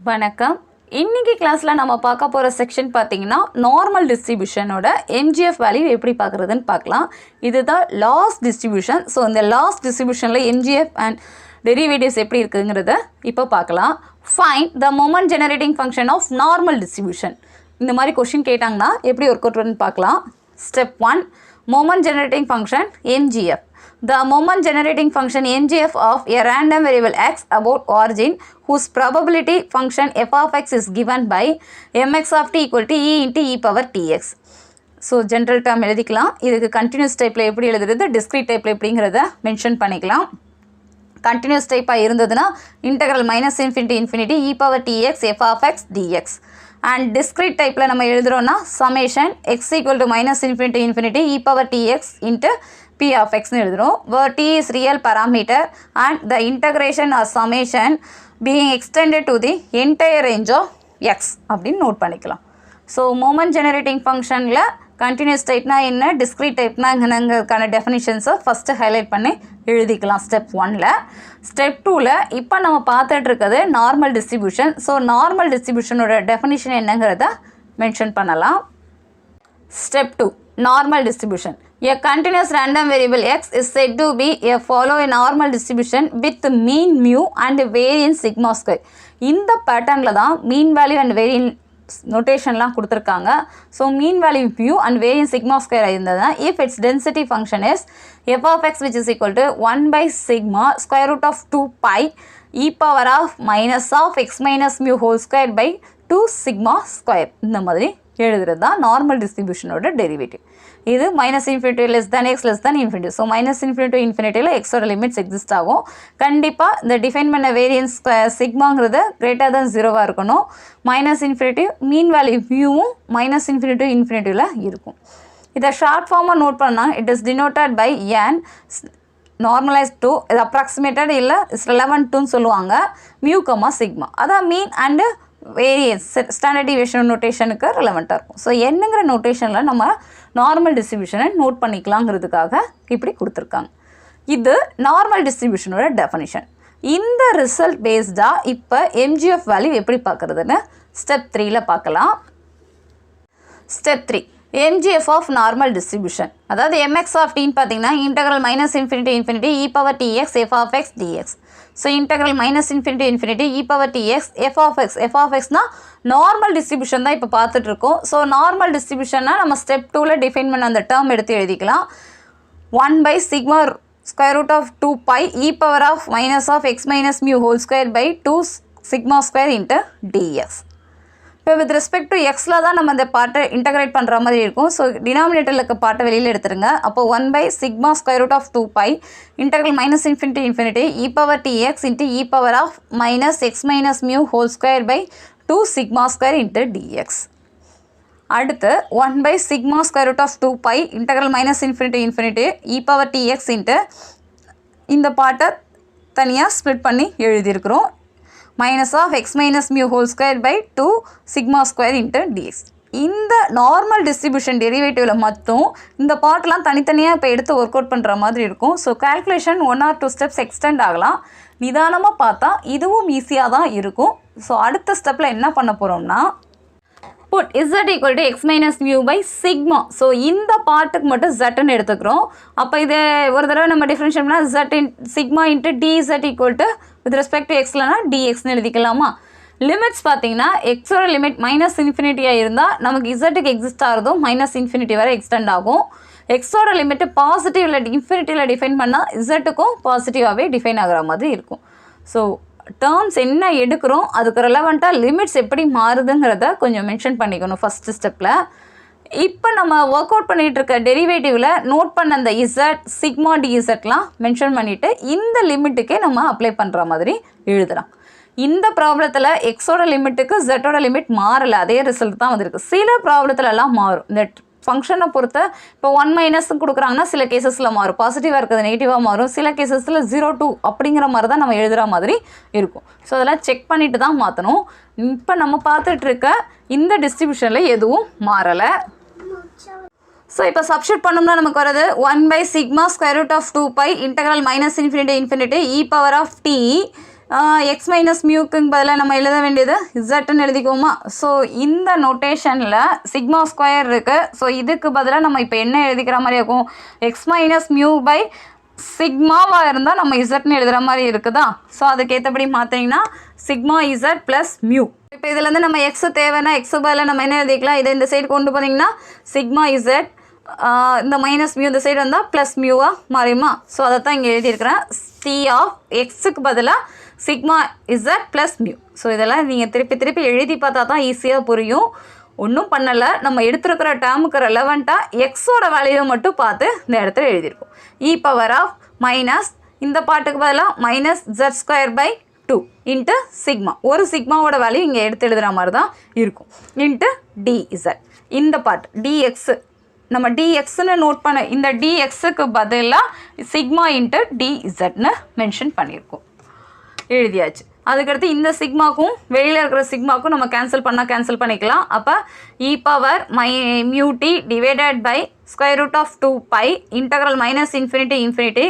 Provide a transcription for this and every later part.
வணக்கம். இன்னைக்கு கிளாஸில் நம்ம பார்க்க போகிற செக்ஷன் பார்த்தீங்கன்னா நார்மல் டிஸ்ட்ரிபியூஷனோட MGF வேல்யூ எப்படி பார்க்குறதுன்னு பார்க்கலாம். இதுதான் லாஸ் டிஸ்ட்ரிபியூஷன். ஸோ இந்த லாஸ் டிஸ்ட்ரிபியூஷனில் MGF அண்ட் டெரிவேட்டிவ்ஸ் எப்படி இருக்குங்கிறத இப்போ பார்க்கலாம். Find the moment generating function of normal distribution. இந்த மாதிரி கொஷின் கேட்டாங்கன்னா எப்படி ஒர்க் அவுட் பண்ணுன்னு பார்க்கலாம். Step 1, moment generating function MGF. The moment generating function MGF of a random variable x about origin whose probability function f of x is given by mx of t equal to e into e power tx. So general term எழுதிக்கலாம். இதுக்கு continuous typeல எப்படி எழுதுறது, discrete typeல எப்படிங்கிறத mention பண்ணிக்கலாம். continuous type இருந்ததுன்னா integral minus infinity infinity e power tx f of x dx. and discrete typeல நம்ம எழுதுறோம்னா summation x equal to minus infinity infinity e power tx into p of x னு எழுதுறோம். where t is real parameter and the integration or summation being extended to the entire range of x அப்படின்னு note பண்ணிக்கலாம். So moment generating ஃபங்க்ஷனில் continuous டைப்னா என்ன, discrete டைப்னா என்னங்கிறதுக்கான டெஃபினிஷன்ஸை first highlight பண்ணி எழுதிக்கலாம் step 1ல். Step 2ல் இப்போ நம்ம பார்த்துட்டு இருக்கிறது நார்மல் டிஸ்ட்ரிபியூஷன். ஸோ நார்மல் டிஸ்ட்ரிபியூஷனோட டெஃபினிஷன் என்னங்கிறத மென்ஷன் பண்ணலாம். Step 2, normal distribution. A continuous random variable x is said to be a follow a normal distribution with mean mu and variance sigma square. இந்த பேட்டர்னில் தான் மீன் வேல்யூ அண்ட் வேரியன்ஸ் நோட்டேஷன்லாம் கொடுத்துருக்காங்க. So mean value mu and variance sigma square இருந்ததுன்னா if its density function is f of x which is equal to 1 by sigma square root of 2 pi e power of minus of x minus mu whole square by 2 sigma square. இந்த மாதிரி எழுதுறது தான் normal டிஸ்ட்ரிபியூஷனோட derivative. இது minus infinity less than x less than infinity. So minus infinity இன்ஃபினிட்டியில் எக்ஸோட limits exist ஆகும். கண்டிப்பாக இந்த டிஃபைன் பண்ண வேரியன்ஸ் சிக்மாங்கிறது கிரேட்டர் தேன் 0வாக இருக்கணும். மைனஸ் இன்ஃபினிட்டி மீன் வேல்யூ வியூவும் மைனஸ் இன்ஃபினிட்டி இன்ஃபினிட்டியில் இருக்கும். இதை ஷார்ட் ஃபார்மாக நோட் பண்ணால் it is denoted by n normalise to இது அப்ராக்சிமேட்டட் இல்லை இஸ் ரெலவென்ட் டுன்னு சொல்லுவாங்க. மியூ கமா சிக்மா அதான் mean and variance standard deviation நோட்டேஷனுக்கு ரெலவெண்ட்டாக இருக்கும். ஸோ என்னங்கிற நோட்டேஷனில் நம்ம நார்மல் டிஸ்ட்ரிபியூஷனை நோட் பண்ணிக்கலாங்கிறதுக்காக இப்படி கொடுத்துருக்காங்க. இது நார்மல் டிஸ்ட்ரிபியூஷனோட டெஃபனிஷன். இந்த ரிசல்ட் பேஸ்டாக இப்போ MGF வேல்யூ எப்படி பார்க்குறதுன்னு ஸ்டெப் 3ல் பார்க்கலாம். Step 3, MGF of normal distribution. அதாவது mx of tன்னு பார்த்தீங்கன்னா integral minus infinity infinity e power tx f of x dx. So integral minus infinity infinity e power tx f of xனா normal distribution தான் இப்போ பார்த்துட்ருக்கோம். So normal டிஸ்ட்ரிபியூஷன்னா நம்ம step 2ல் define பண்ண அந்த டேர்ம் எடுத்து எழுதிக்கலாம். 1 by sigma square root of 2 pi e power of minus of x minus mu whole square by 2 sigma square into dx. இப்போ வித் ரெஸ்பெக்ட் டு எக்ஸில் தான் நம்ம அந்த பார்ட்டை இன்டகிரேட் பண்ணுற மாதிரி இருக்கும். ஸோ டினாமினேட்டரில் இருக்க பார்ட்டை வெளியில் எடுத்துருங்க. அப்போ 1 by sigma square root of 2 pi integral minus infinity infinity e power tx into e power of minus x minus mu whole square by 2 sigma square into dx. அடுத்து 1 by sigma square root of 2 pi integral minus infinity infinity e power tx into இந்த பார்ட்டை தனியாக split பண்ணி எழுதியிருக்கிறோம். minus of x minus mu whole square by 2 sigma square into dx. இந்த normal distribution டெரிவேட்டிவில் மட்டும் இந்த பார்ட்லாம் தனித்தனியாக இப்போ எடுத்து ஒர்க் அவுட் பண்ணுற மாதிரி இருக்கும். So calculation 1 or 2 steps extend ஆகலாம். நிதானமாக பார்த்தா இதுவும் ஈஸியாக தான் இருக்கும். ஸோ அடுத்த ஸ்டெப்பில் என்ன பண்ண போகிறோம்னா put z equal to x minus mu by sigma. So இந்த பார்ட்டுக்கு மட்டும் zன்னு எடுத்துக்கிறோம். அப்போ இதை ஒரு தடவை நம்ம டிஃப்ரென்ஷியேட் பண்ணால் z sigma into dz equal to with respect to xலனா dxன்னு எழுதிக்கலாமா. லிமிட்ஸ் பார்த்தீங்கன்னா எக்ஸோட லிமிட் மைனஸ் இன்ஃபினிட்டியாக இருந்தால் நமக்கு இசட்டுக்கு எக்ஸிஸ்ட் ஆகிறதும் மைனஸ் இன்ஃபினிட்டி வரை எக்ஸ்டெண்ட் ஆகும். எக்ஸோட லிமிட்டு பாசிட்டிவில் இன்ஃபினிட்டியில் டிஃபைன் பண்ணால் இசட்டுக்கும் பாசிட்டிவாகவே டிஃபைன் ஆகிற மாதிரி இருக்கும். ஸோ டேர்ம்ஸ் என்ன எடுக்கிறோம் அதுக்கு ரெலவெண்ட்டாக லிமிட்ஸ் எப்படி மாறுதுங்கிறத கொஞ்சம் மென்ஷன் பண்ணிக்கணும் ஃபஸ்ட்டு ஸ்டெப்பில். இப்போ நம்ம ஒர்க் அவுட் பண்ணிகிட்டு இருக்க டெரிவேட்டிவில் நோட் பண்ண அந்த இசட் சிக்மா டிஇசட்லாம் மென்ஷன் பண்ணிவிட்டு இந்த லிமிட்டுக்கே நம்ம அப்ளை பண்ணுற மாதிரி எழுதலாம். இந்த ப்ராப்ளத்தில் எக்ஸோட லிமிட்டுக்கு ஜெட்டோட லிமிட் மாறலை, அதே ரிசல்ட் தான் வந்திருக்கு. சில ப்ராப்ளத்துலலாம் மாறும். இந்த ஃபங்க்ஷனை பொறுத்த இப்போ 1 மைனஸ் கொடுக்குறாங்கன்னா சில கேசஸில் மாறும், பாசிட்டிவாக இருக்கிறது நெகட்டிவாக மாறும். சில கேசஸில் 0 2 அப்படிங்கிற மாதிரி தான் நம்ம எழுதுகிற மாதிரி இருக்கும். ஸோ அதெல்லாம் செக் பண்ணிவிட்டு தான் மாற்றணும். இப்போ நம்ம பார்த்துட்ருக்க இந்த டிஸ்ட்ரிபியூஷனில் எதுவும் மாறலை. ஸோ இப்போ சப்ஸ்டியூட் பண்ணோம்னா நமக்கு வரது 1 by sigma square root of 2 pi integral minus infinity infinity e power of t x minus மியூக்கு பதிலாக நம்ம எழுத வேண்டியது இசட்னு எழுதிக்குவோமா. ஸோ இந்த நோட்டேஷனில் சிக்மா ஸ்கொயர் இருக்குது. ஸோ இதுக்கு பதிலாக நம்ம இப்போ என்ன எழுதிக்கிற மாதிரி இருக்கும், எக்ஸ் மைனஸ் மியூ பை சிக்மாவாக இருந்தால் நம்ம இசட்னு எழுதுகிற மாதிரி இருக்குதா. ஸோ அதுக்கேற்றபடி மாற்றிங்கன்னா சிக்மா இசட் ப்ளஸ் மியூ. இப்போ இதுலேருந்து நம்ம எக்ஸு தேவைன்னா எக்ஸு பதில் நம்ம என்ன எழுதிக்கலாம், இதை இந்த சைடு கொண்டு போனீங்கன்னா சிக்மா இசட், இந்த மைனஸ் மியூ இந்த சைடு வந்தால் ப்ளஸ் மியூவாக மாறியுமா. ஸோ அதை தான் இங்கே எழுதியிருக்கிறேன், சி ஆஃப் எக்ஸுக்கு பதிலாக sigma z plus mu. So இதெல்லாம் நீங்கள் திருப்பி திருப்பி எழுதி பார்த்தா தான் ஈஸியாக புரியும். ஒன்றும் பண்ணலை, நம்ம எடுத்துருக்கிற டேர்முக்கு ரெலவெண்ட்டாக எக்ஸோட வேல்யூவை மட்டும் பார்த்து இந்த இடத்துல எழுதியிருக்கோம். இ பவர் ஆஃப் மைனஸ் இந்த பாட்டுக்கு பதிலாக minus z square by 2 into sigma, ஒரு சிக்மாவோட வேல்யூ இங்கே எடுத்து எழுதுகிற மாதிரி தான் இருக்கும், இன்ட்டு டிஇசட். இந்த பார்ட் டிஎக்ஸு நம்ம டிஎக்ஸ்ன்னு நோட் பண்ண, இந்த டிஎக்ஸுக்கு பதிலாக சிக்மா இன்ட்டு டிஇசட்னு மென்ஷன் பண்ணியிருக்கோம், எழுதியாச்சு. அதுக்கடுத்து இந்த சிக்மாக்கும் வெளியில் இருக்கிற சிக்மாக்கும் நம்ம கேன்சல் பண்ணிக்கலாம். அப்போ e power mu t divided by square root of 2 pi integral minus infinity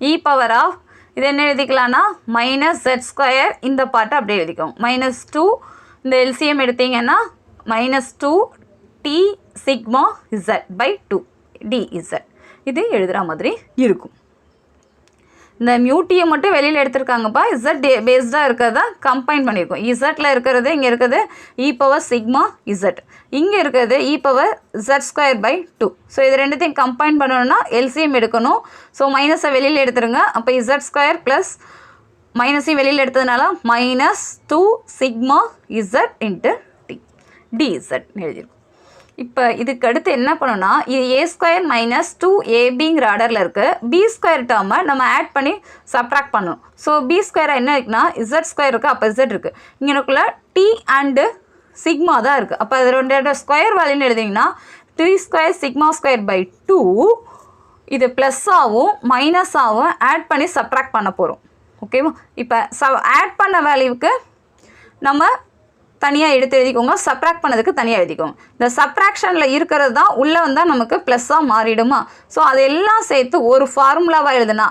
e power of, இது என்ன எழுதிக்கலாம்னா மைனஸ் ஜெட் ஸ்கொயர், இந்த பாட்டை அப்படியே எழுதிக்கோங்க, -2 இந்த எல்சிஎம் எடுத்தீங்கன்னா -2 t sigma z by 2 dz. இது எழுதுகிற மாதிரி இருக்கும். இந்த மியூட்டியை மட்டும் வெளியில் எடுத்துருக்காங்கப்பா, இசட் பேஸ்டாக இருக்கிறத கம்பைன் பண்ணியிருக்கோம். இசட்டில் இருக்கிறது இங்கே இருக்குது இ பவர் சிக்மா இசட், இங்கே இருக்கிறது e power z square by 2. So இது ரெண்டுத்தையும் கம்பைன் பண்ணணும்னா எல்சிஎம் எடுக்கணும். ஸோ மைனஸை வெளியில் எடுத்துருங்க, அப்போ இசட் ஸ்கொயர் ப்ளஸ் மைனஸையும் வெளியில் எடுத்ததுனால -2 சிக்மா இசட் இன்ட்டு டிஇசட் எழுதியிருக்கோம். இப்போ இதுக்கு அடுத்து என்ன பண்ணணும்னா, இது ஏ ஸ்கொயர் மைனஸ் 2ab ஆர்டரில் இருக்குது, பி ஸ்கொயர் டேர்மை நம்ம ஆட் பண்ணி சப்ட்ராக்ட் பண்ணணும். ஸோ பி ஸ்கொயர் என்ன இருக்குன்னா இசட் ஸ்கொயர் இருக்குது, அப்போ இசட் இருக்குது, இங்கேக்குள்ள டி அண்டு சிக்மா தான் இருக்குது. அப்போ அது ரெண்டோட ஸ்கொயர் வேல்யூன்னு எழுதிங்கன்னா 3 ஸ்கொயர் சிக்மா ஸ்கொயர் பை 2, இது ப்ளஸ்ஸாகவும் மைனஸாகவும் ஆட் பண்ணி சப்ட்ராக்ட் பண்ண போகிறோம். ஓகேவா. இப்போ ஆட் பண்ண வேல்யூவுக்கு நம்ம தனியாக எடுத்து எழுதிக்கோங்க, சப்ட்ராக்ட் பண்ணதுக்கு தனியாக எழுதிக்கோங்க. இந்த சப்ட்ராக்ஷனில் இருக்கிறது தான் உள்ளே வந்தால் நமக்கு ப்ளஸ்ஸாக மாறிடுமா. ஸோ அதெல்லாம் சேர்த்து ஒரு ஃபார்முலாவாக எழுதுனா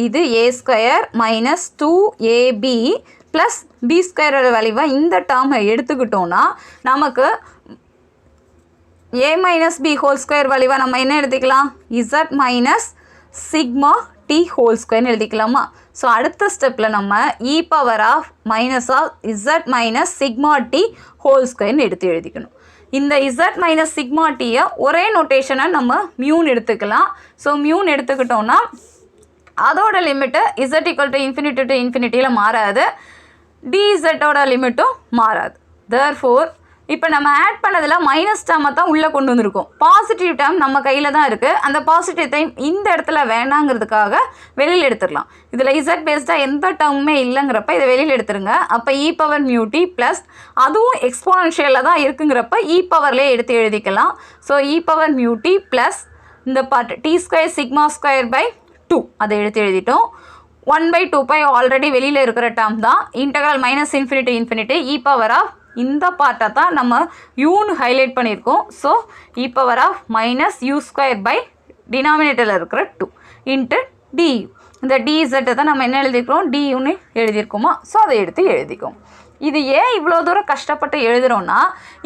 இது A square minus 2ab plus B ஸ்கொயரோட வேல்யூவாக இந்த டேர்மை எடுத்துக்கிட்டோன்னா நமக்கு A minus B whole square வேல்யூவாக நம்ம என்ன எடுத்துக்கலாம், Z minus sigma T whole ஸ்கொயர்னு எழுதிக்கலாமா. ஸோ அடுத்த ஸ்டெப்பில் நம்ம e power of minus of Z minus sigma T whole ஸ்கொயர்னு எடுத்து எழுதிக்கணும். இந்த இசட் மைனஸ் சிக்மா டியை ஒரே நோட்டேஷனை நம்ம மியூன்னு எடுத்துக்கலாம். ஸோ மியூன்னு எடுத்துக்கிட்டோன்னா அதோட limit Z equal to infinity to இன்ஃபினிட்டியில் மாறாது, டிஇசட்டோட லிமிட்டும் மாறாது. தேர்ஃபோர் இப்போ நம்ம ஆட் பண்ணதில் மைனஸ் டேர்மை தான் உள்ளே கொண்டு வந்திருக்கோம், பாசிட்டிவ் டேர்ம் நம்ம கையில் தான் இருக்குது. அந்த பாசிட்டிவ் டைம் இந்த இடத்துல வேணாங்கிறதுக்காக வெளியில் எடுத்துடலாம். இதில் இசட் பேஸ்டாக எந்த டேர்முமே இல்லைங்கிறப்ப இதை வெளியில் எடுத்துருங்க. அப்போ இ பவர் மியூட்டி ப்ளஸ் அதுவும் எக்ஸ்போனன்ஷியலில் தான் இருக்குங்கிறப்ப இ பவர்லேயே எடுத்து எழுதிக்கலாம். So e power mu t plus இந்த part t square sigma square by 2 அதை எடுத்து எழுதிட்டோம். 1/2 ஆல்ரெடி வெளியில் இருக்கிற டேர்ம் தான், integral minus infinity e power of இந்த பார்ட்டை தான் நம்ம யூன்னு ஹைலைட் பண்ணியிருக்கோம். So e power of minus you square by டினாமினேட்டரில் இருக்கிற 2 இன்ட்டு டியூ. இந்த டிஇசட்டை தான் நம்ம என்ன எழுதிக்கிறோம், டியூன்னு எழுதியிருக்கோமா. ஸோ அதை எடுத்து எழுதிக்கோம். இது ஏன் இவ்வளோ தூரம் கஷ்டப்பட்டு எழுதுகிறோன்னா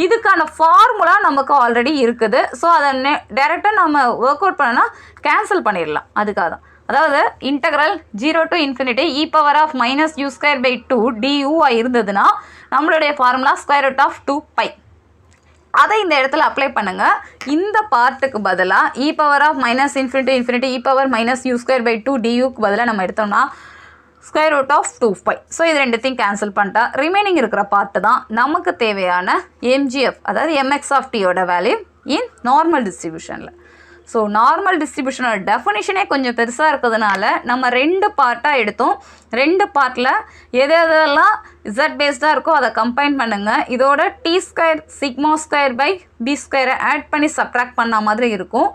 இதுக்கான ஃபார்முலா நமக்கு ஆல்ரெடி இருக்குது. ஸோ அதை டைரெக்டாக நம்ம ஒர்க் அவுட் பண்ணனா கேன்சல் பண்ணிடலாம், அதுக்காக தான். அதாவது integral 0 to infinity e power of minus you square by 2 டியூவாக இருந்ததுன்னா நம்மளுடைய ஃபார்முலா ஸ்கொயர் ரூட் ஆஃப் 2π. அதை இந்த இடத்துல அப்ளை பண்ணுங்கள். இந்த பார்ட்டுக்கு பதிலாக e power of minus infinity e power minus you square by 2 டியூக்கு பதிலாக நம்ம எடுத்தோம்னா ஸ்கொயர் ரூட் ஆஃப் 2π. ஸோ இது ரெண்டுத்தையும் கேன்சல் பண்ணிட்டா ரிமைனிங் இருக்கிற பார்ட்டு தான் நமக்கு தேவையான எம்ஜிஎஃப், அதாவது எம்எக்ஸ் ஆஃப் டியோட வேல்யூ இன் நார்மல் டிஸ்ட்ரிபியூஷனில். ஸோ நார்மல் டிஸ்ட்ரிபியூஷனோட டெஃபினிஷனே கொஞ்சம் பெருசாக இருக்கிறதுனால நம்ம 2 பார்ட்டாக எடுத்தோம். 2 பார்ட்டில் எதெல்லாம் இசட் பேஸ்டாக இருக்கோ அதை கம்பைன் பண்ணுங்கள். இதோட T square sigma square by B ஸ்கொயரை ஆட் பண்ணி சப்ட்ராக்ட் பண்ண மாதிரி இருக்கும்.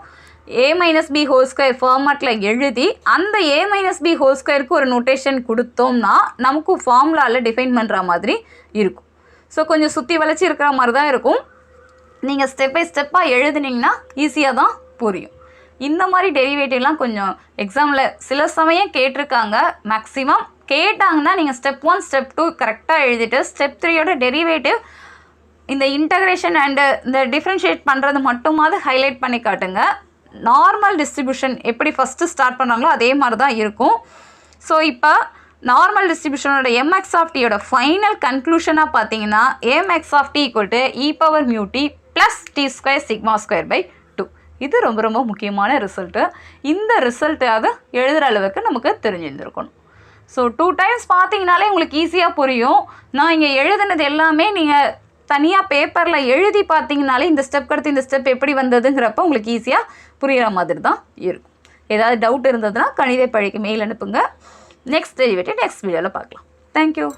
A minus B whole square ஃபார்மேட்டில் எழுதி அந்த ஏ மைனஸ் பி ஹோல் ஸ்கொயருக்கு ஒரு நோட்டேஷன் கொடுத்தோம்னா நமக்கு ஃபார்முலாவில் டிஃபைன் பண்ணுற மாதிரி இருக்கும். ஸோ கொஞ்சம் சுற்றி வளைச்சி இருக்கிற மாதிரி தான் இருக்கும். நீங்கள் ஸ்டெப் பை ஸ்டெப்பாக எழுதுனீங்கன்னா ஈஸியாக தான் புரியும். இந்த மாதிரி டெரிவேட்டிவ்லாம் கொஞ்சம் எக்ஸாமில் சில சமயம் கேட்டிருக்காங்க, மேக்ஸிமம் கேட்டாங்கன்னா நீங்கள் ஸ்டெப் 1 ஸ்டெப் 2 கரெக்டாக எழுதிட்டு ஸ்டெப் 3யோட டெரிவேட்டிவ் இந்த இன்டகிரேஷன் அண்டு இந்த டிஃப்ரென்ஷியேட் பண்ணுறது மட்டுமாவது ஹைலைட் பண்ணி காட்டுங்க. நார்மல் டிஸ்ட்ரிபியூஷன் எப்படி ஃபஸ்ட்டு ஸ்டார்ட் பண்ணாங்களோ அதே மாதிரி தான் இருக்கும். ஸோ இப்போ நார்மல் டிஸ்ட்ரிபியூஷனோட mx of tயோட ஃபைனல் கன்க்ளூஷனாக பார்த்தீங்கன்னா mx of t equal to e power mu t plus t square sigma square by 2. இது ரொம்ப ரொம்ப முக்கியமான ரிசல்ட்டு. இந்த ரிசல்ட்டு அது எழுதுகிற அளவுக்கு நமக்கு தெரிஞ்சிருந்துருக்கணும். ஸோ 2 டைம்ஸ் பார்த்தீங்கனாலே உங்களுக்கு ஈஸியாக புரியும். நான் இங்கே எழுதுனது எல்லாமே நீங்கள் தனியாக பேப்பரில் எழுதி பார்த்தீங்கனாலே இந்த ஸ்டெப் அடுத்து இந்த ஸ்டெப் எப்படி வந்ததுங்கிறப்ப உங்களுக்கு ஈஸியாக புரிகிற மாதிரி தான் இருக்கும். ஏதாவது டவுட் இருந்ததுன்னா கணித பழிக்கு மெயில் அனுப்புங்க. நெக்ஸ்ட் டெரிவேட்டிவ் நெக்ஸ்ட் வீடியோவில் பார்க்கலாம். தேங்க்யூ.